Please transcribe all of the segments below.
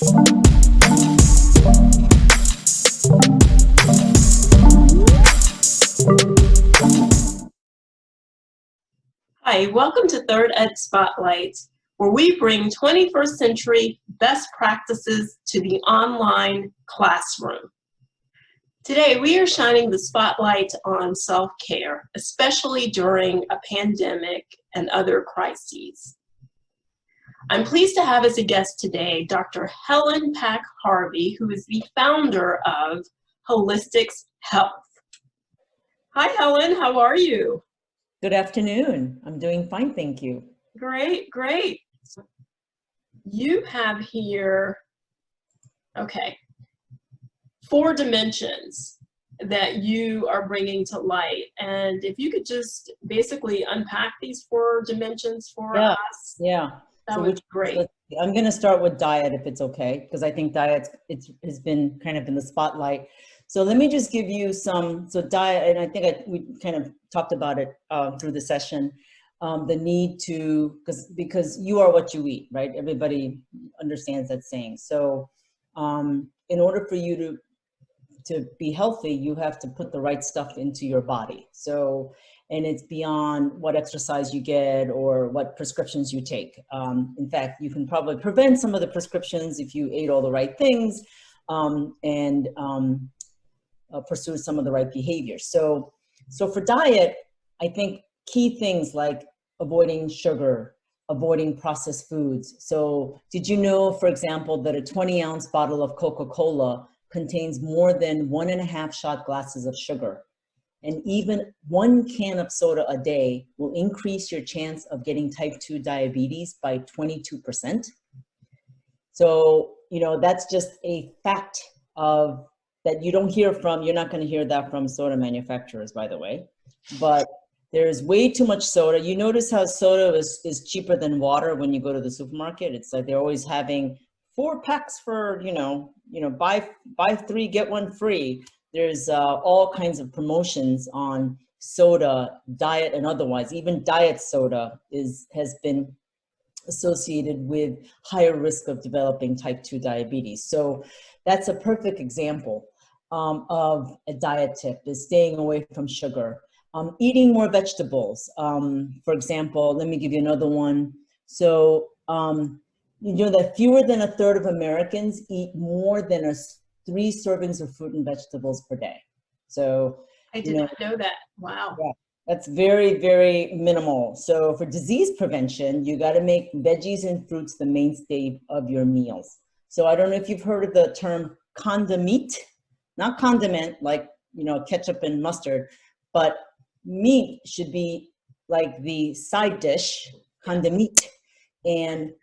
Hi, welcome to Third Ed Spotlight, where we bring 21st century best practices to the online classroom. Today, we are shining the spotlight on self-care, especially during a pandemic and other crises. I'm pleased to have as a guest today Dr. Helen Pak-Harvey, who is the founder of Wholistics Health. Hi, Helen, how are you? Good afternoon. I'm doing fine, thank you. Great, great. You have here, okay, 4 dimensions that you are bringing to light. And if you could just basically unpack these 4 dimensions for us, that would be great. I'm going to start with diet, if it's okay, because I think diet has been kind of in the spotlight. So let me just give you diet, and I think we kind of talked about it through the session, the need to, because you are what you eat, right? Everybody understands that saying. So in order for you to be healthy, you have to put the right stuff into your body. So, and it's beyond what exercise you get or what prescriptions you take. In fact, you can probably prevent some of the prescriptions if you ate all the right things and pursue some of the right behaviors. So for diet, I think key things like avoiding sugar, avoiding processed foods. So did you know, for example, that a 20-ounce bottle of Coca-Cola contains more than 1.5 shot glasses of sugar? And even 1 can of soda a day will increase your chance of getting type 2 diabetes by 22%. So, you know, that's just a fact of that you don't hear from. You're not going to hear that from soda manufacturers, by the way. But there's way too much soda. You notice how soda is cheaper than water when you go to the supermarket. It's like they're always having 4 packs for, buy 3, get 1 free. There's all kinds of promotions on soda, diet and otherwise. Even diet soda has been associated with higher risk of developing type 2 diabetes. So that's a perfect example of a diet tip, is staying away from sugar. Eating more vegetables. For example, let me give you another one. So you know that fewer than 1/3 of Americans eat more than 3 servings of fruit and vegetables per day. So I did not know that. Wow. Yeah, that's very, very minimal. So for disease prevention, you got to make veggies and fruits the mainstay of your meals. So I don't know if you've heard of the term condimeat, not condiment like, ketchup and mustard, but meat should be like the side dish, condimeat, and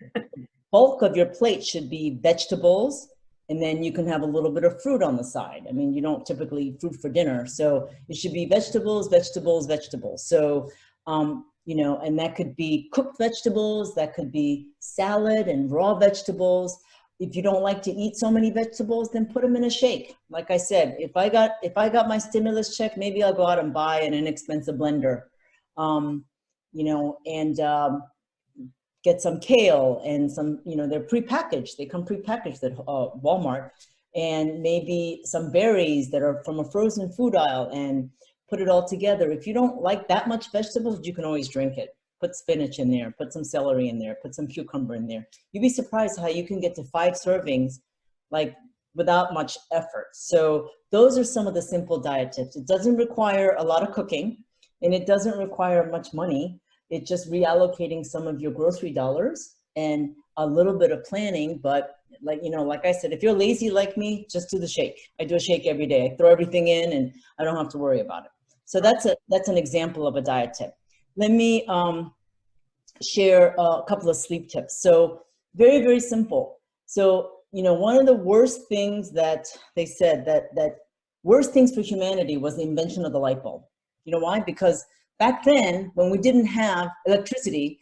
bulk of your plate should be vegetables, and then you can have a little bit of fruit on the side. I mean, you don't typically eat fruit for dinner, so it should be vegetables, vegetables, vegetables. So, and that could be cooked vegetables, that could be salad and raw vegetables. If you don't like to eat so many vegetables, then put them in a shake. Like I said, if I got my stimulus check, maybe I'll go out and buy an inexpensive blender, get some kale and some, they're prepackaged. They come prepackaged at Walmart, and maybe some berries that are from a frozen food aisle, and put it all together. If you don't like that much vegetables, you can always drink it. Put spinach in there, put some celery in there, put some cucumber in there. You'd be surprised how you can get to 5 servings, like without much effort. So those are some of the simple diet tips. It doesn't require a lot of cooking, and it doesn't require much money. It's just reallocating some of your grocery dollars and a little bit of planning. But like I said, if you're lazy like me, just do the shake. I do a shake every day. I throw everything in and I don't have to worry about it. So that's an example of a diet tip. Let me share a couple of sleep tips. So very, very simple. So, one of the worst things that they said that worst things for humanity was the invention of the light bulb. You know why? Because back then, when we didn't have electricity,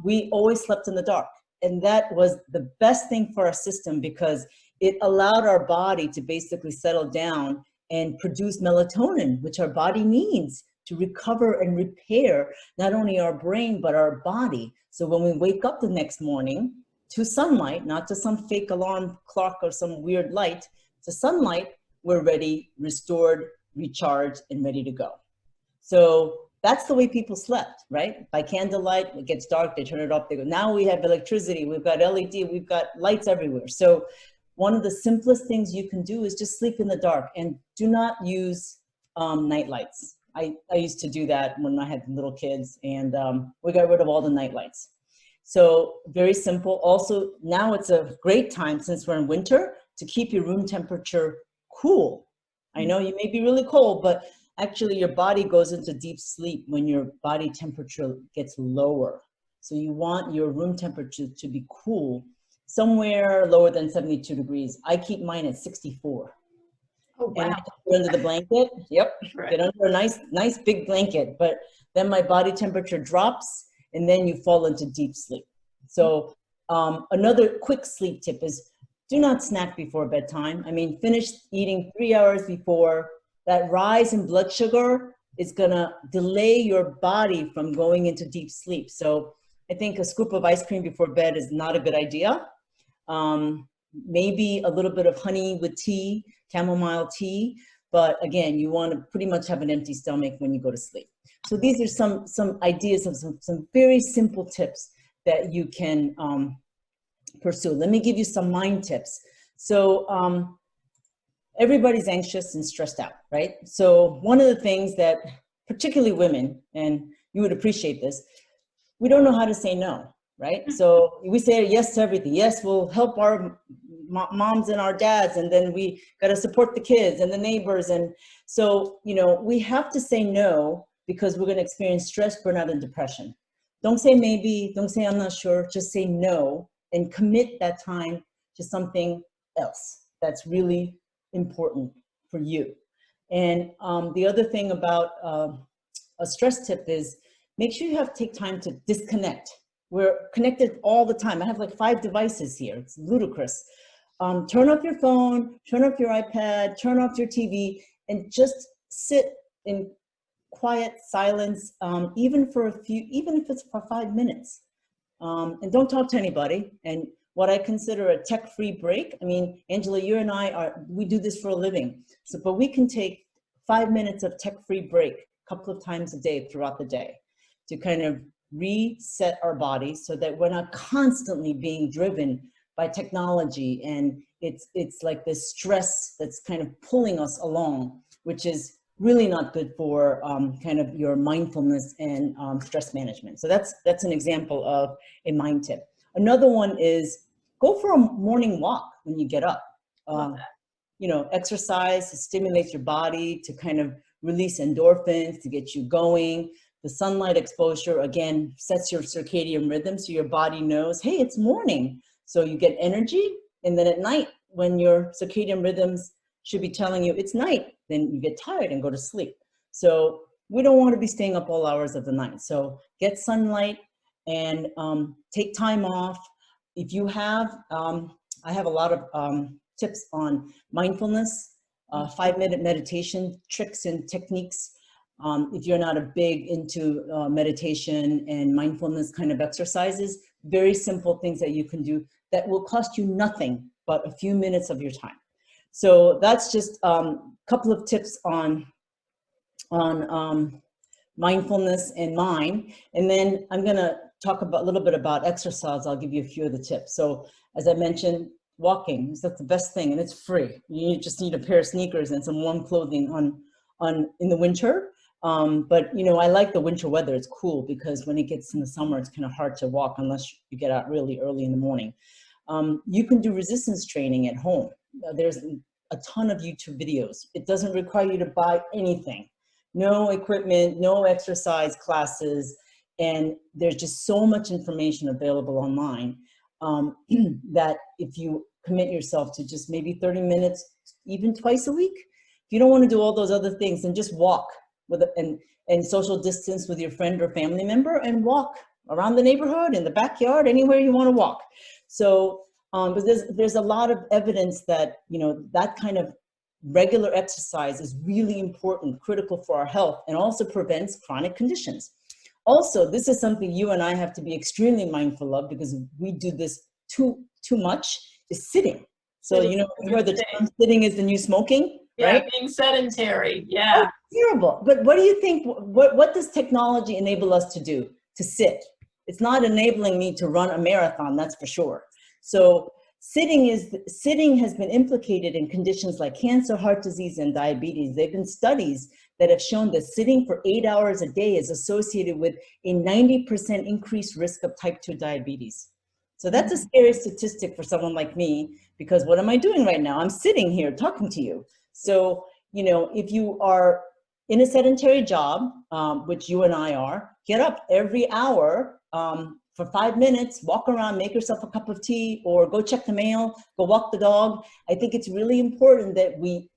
we always slept in the dark. And that was the best thing for our system, because it allowed our body to basically settle down and produce melatonin, which our body needs to recover and repair not only our brain, but our body. So when we wake up the next morning, to sunlight, not to some fake alarm clock or some weird light, to sunlight, we're ready, restored, recharged, and ready to go. So that's the way people slept, right? By candlelight, it gets dark, they turn it off, they go. Now we have electricity, we've got LED, we've got lights everywhere. So one of the simplest things you can do is just sleep in the dark, and do not use night lights. I used to do that when I had little kids, and we got rid of all the night lights. So very simple. Also, now it's a great time, since we're in winter, to keep your room temperature cool. I know you may be really cold, but actually your body goes into deep sleep when your body temperature gets lower. So you want your room temperature to be cool, somewhere lower than 72 degrees. I keep mine at 64. Oh, wow. And I put under the blanket. Yep. Right. Get under a nice big blanket. But then my body temperature drops, and then you fall into deep sleep. So another quick sleep tip is, do not snack before bedtime. I mean, finish eating 3 hours before. That rise in blood sugar is gonna delay your body from going into deep sleep. So I think a scoop of ice cream before bed is not a good idea. Maybe a little bit of honey with tea, chamomile tea, but again, you want to pretty much have an empty stomach when you go to sleep. So these are some ideas of some very simple tips that you can pursue. Let me give you some mind tips. So everybody's anxious and stressed out, right? So one of the things that particularly women, and you would appreciate this, we don't know how to say no, right? So we say yes to everything. Yes, we'll help our moms and our dads, and then we got to support the kids and the neighbors. And so, you know, we have to say no, because we're going to experience stress, burnout, and depression. Don't say maybe, don't say I'm not sure, just say no, and commit that time to something else that's really important for you. And the other thing about a stress tip is, make sure you take time to disconnect. We're connected all the time. I have like 5 devices here. It's ludicrous. Turn off your phone, turn off your iPad, turn off your TV, and just sit in quiet silence, even if it's for 5 minutes. And don't talk to anybody. And what I consider a tech-free break, I mean, Angela, you and I we do this for a living. So, but we can take 5 minutes of tech-free break a couple of times a day throughout the day to kind of reset our body, so that we're not constantly being driven by technology, and it's like this stress that's kind of pulling us along, which is really not good for kind of your mindfulness and stress management. So that's an example of a mind tip. Another one is, go for a morning walk when you get up. You know, exercise stimulates your body to kind of release endorphins to get you going. The sunlight exposure, again, sets your circadian rhythm, so your body knows, hey, it's morning. So you get energy, and then at night, when your circadian rhythms should be telling you it's night, then you get tired and go to sleep. So we don't want to be staying up all hours of the night. So get sunlight and take time off. If you have, I have a lot of tips on mindfulness, 5-minute meditation tricks and techniques. If you're not a big into meditation and mindfulness kind of exercises, very simple things that you can do that will cost you nothing but a few minutes of your time. So that's just a couple of tips on mindfulness and mind. And then I'm gonna talk a little bit about exercise. I'll give you a few of the tips. So as I mentioned, walking is the best thing, and it's free. You just need a pair of sneakers and some warm clothing in the winter. But you know, I like the winter weather. It's cool, because when it gets in the summer, it's kind of hard to walk unless you get out really early in the morning. You can do resistance training at home. There's a ton of YouTube videos. It doesn't require you to buy anything. No equipment, no exercise classes, and there's just so much information available online that if you commit yourself to just maybe 30 minutes, even twice a week, if you don't want to do all those other things, then just walk and social distance with your friend or family member, and walk around the neighborhood, in the backyard, anywhere you want to walk. So, but there's a lot of evidence that, you know, that kind of regular exercise is really important, critical for our health, and also prevents chronic conditions. Also, this is something you and I have to be extremely mindful of, because we do this too much is sitting. So, you know, you heard the term sitting is the new smoking, right? Yeah, being sedentary, yeah. Oh, terrible. But what do you think, what does technology enable us to do? To sit. It's not enabling me to run a marathon, that's for sure. So sitting has been implicated in conditions like cancer, heart disease, and diabetes. There have been studies that have shown that sitting for 8 hours a day is associated with a 90% increased risk of type 2 diabetes. So that's a scary statistic for someone like me, because what am I doing right now? I'm sitting here talking to you. So, you know, if you are in a sedentary job, which you and I are, get up every hour for 5 minutes, walk around, make yourself a cup of tea, or go check the mail, go walk the dog. I think it's really important that we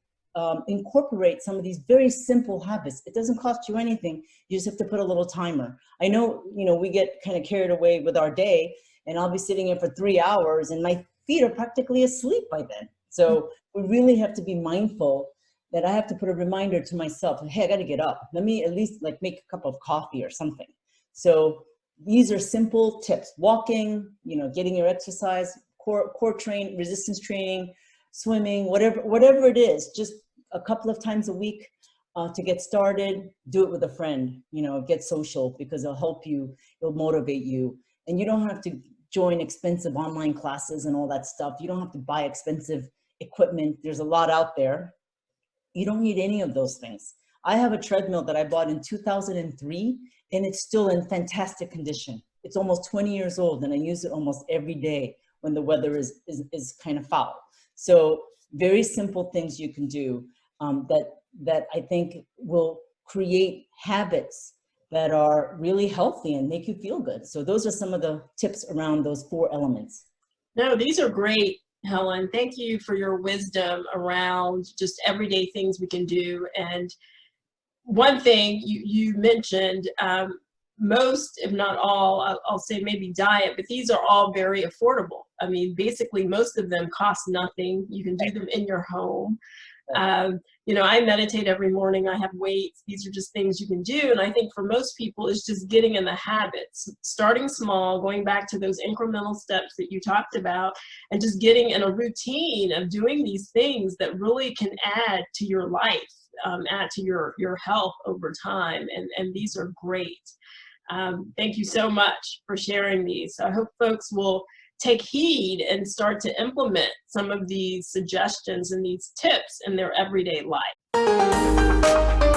incorporate some of these very simple habits. It doesn't cost you anything. You just have to put a little timer. I know, you know, we get kind of carried away with our day, and I'll be sitting here for 3 hours and my feet are practically asleep by then. So we really have to be mindful that I have to put a reminder to myself, hey, I got to get up. Let me at least like make a cup of coffee or something. So these are simple tips: walking, you know, getting your exercise, core train, resistance training, swimming, whatever it is, just a couple of times a week to get started. Do it with a friend, you know, get social, because it'll help you, it'll motivate you. And you don't have to join expensive online classes and all that stuff. You don't have to buy expensive equipment. There's a lot out there. You don't need any of those things. I have a treadmill that I bought in 2003, and it's still in fantastic condition. It's almost 20 years old, and I use it almost every day when the weather is kind of foul. So very simple things you can do that I think will create habits that are really healthy and make you feel good. So those are some of the tips around those 4 elements. No, these are great, Helen. Thank you for your wisdom around just everyday things we can do. And one thing you mentioned, most, if not all, I'll say maybe diet, but these are all very affordable. I mean, basically most of them cost nothing. You can do them in your home. You know, I meditate every morning. I have weights. These are just things you can do. And I think for most people, it's just getting in the habits, starting small, going back to those incremental steps that you talked about, and just getting in a routine of doing these things that really can add to your life, add to your health over time. And these are great. Thank you so much for sharing these. So I hope folks will take heed and start to implement some of these suggestions and these tips in their everyday life.